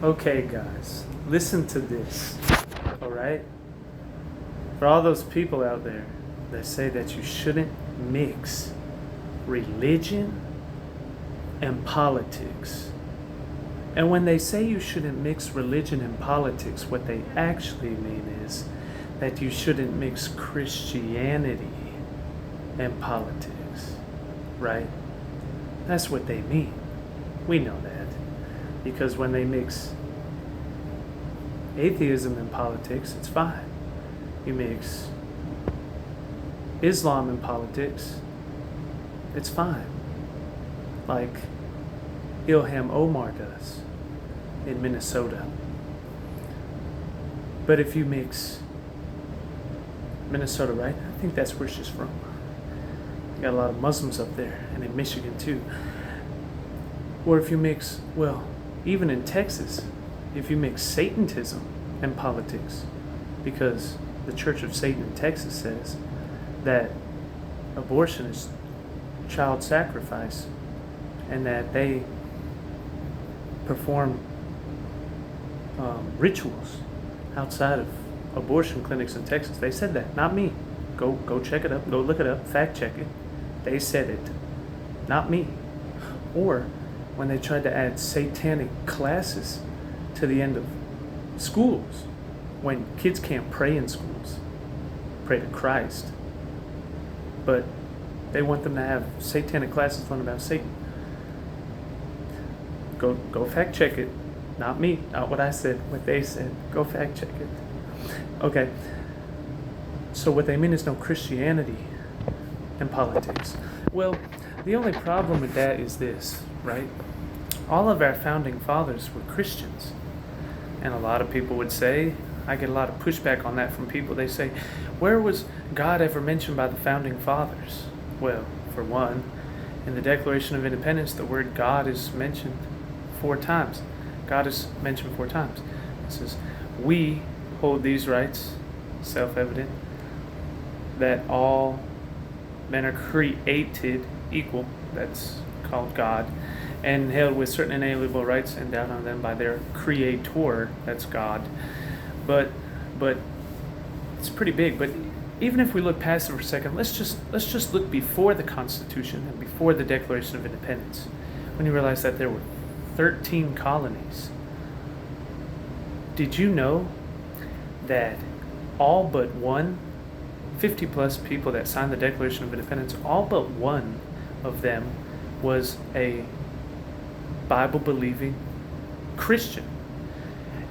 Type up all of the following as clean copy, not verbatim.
Okay, guys, listen to this, all right? For all those people out there that say that you shouldn't mix religion and politics. And when they say you shouldn't mix religion and politics, what they actually mean is that you shouldn't mix Christianity and politics, right? That's what they mean. We know that. Because when they mix atheism and politics, it's fine. You mix Islam and politics, it's fine. Like Ilham Omar does in Minnesota. But if you mix Minnesota, right? I think that's where she's from. You got a lot of Muslims up there, and in Michigan too. Or if you mix, well, even in Texas, if you mix Satanism and politics, because the Church of Satan in Texas says that abortion is child sacrifice and that they perform rituals outside of abortion clinics in Texas. They said that, not me. Go check it up. Go look it up. Fact check it. They said it, not me. Or when they tried to add satanic classes to the end of schools, when kids can't pray in schools, pray to Christ, but they want them to have satanic classes learn about Satan. Go fact check it. Not me, not what I said, what they said. Go fact check it. Okay. So what they mean is no Christianity in politics. Well, the only problem with that is this, right? All of our founding fathers were Christians. And a lot of people would say, I get a lot of pushback on that from people. They say, where was God ever mentioned by the founding fathers? Well, for one, in the Declaration of Independence, the word God is mentioned 4 times. God is mentioned 4 times. It says, we hold these rights, self-evident, that all men are created equal, that's called God, and held with certain inalienable rights endowed on them by their creator, that's God. But it's pretty big. But even if we look past it for a second, let's just look before the Constitution and before the Declaration of Independence, when you realize that there were 13 colonies. Did you know that all but one, 50 plus people that signed the Declaration of Independence, all but one of them was a Bible-believing Christian?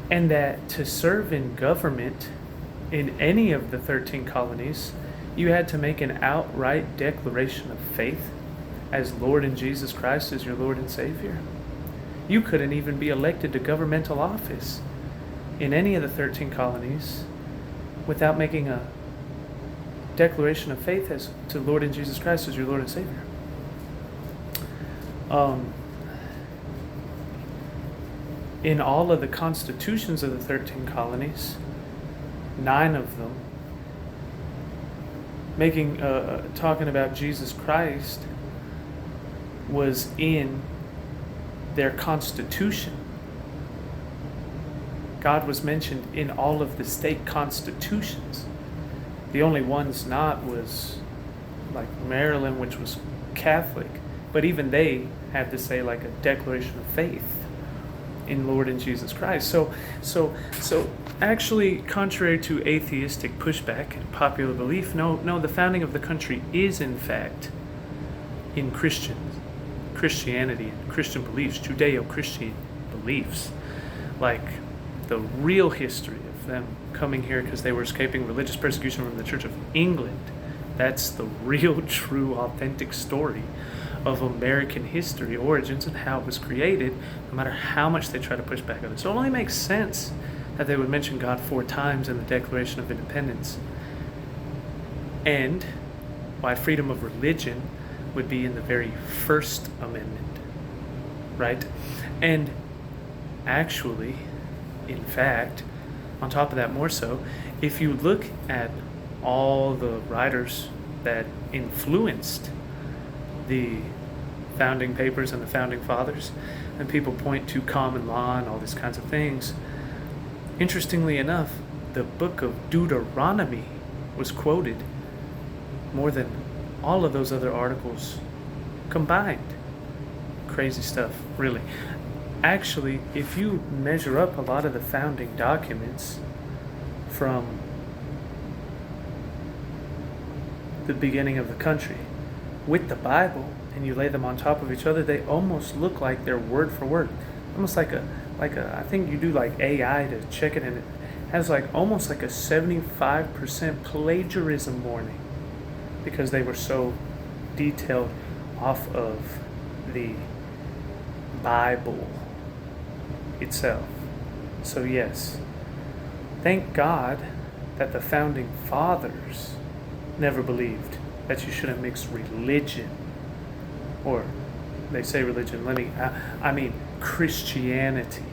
And that to serve in government in any of the 13 colonies, you had to make an outright declaration of faith as Lord and Jesus Christ as your Lord and Savior. You couldn't even be elected to governmental office in any of the 13 colonies without making a declaration of faith as to Lord and Jesus Christ as your Lord and Savior. In all of the constitutions of the 13 colonies, 9 of them talking about Jesus Christ was in their constitution. God was mentioned in all of the state constitutions. The only ones not was like Maryland, which was Catholic, but even they had to say like a declaration of faith in Lord and Jesus Christ. So actually, contrary to atheistic pushback and popular belief, no, the founding of the country is in fact in Christianity and Christian beliefs, Judeo-Christian beliefs, like the real history of them coming here because they were escaping religious persecution from the Church of England. That's the real, true, authentic story of American history, origins, and how it was created, no matter how much they try to push back on it. So it only makes sense that they would mention God 4 times in the Declaration of Independence. And why freedom of religion would be in the very First Amendment, right? And actually, in fact, on top of that more so, if you look at all the writers that influenced the founding papers and the founding fathers, and people point to common law and all these kinds of things. Interestingly enough, the book of Deuteronomy was quoted more than all of those other articles combined. Crazy stuff, really. Actually, if you measure up a lot of the founding documents from the beginning of the country with the Bible, and you lay them on top of each other, they almost look like they're word for word. Almost like a I think you do like AI to check it, and it has like almost like a 75% plagiarism warning because they were so detailed off of the Bible itself. So yes, thank God that the founding fathers never believed that you shouldn't mix religion, or they say religion, I mean Christianity,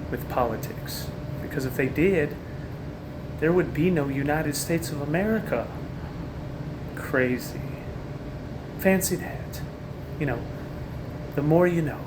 with politics. Because if they did, there would be no United States of America. Crazy. Fancy that. The more you know.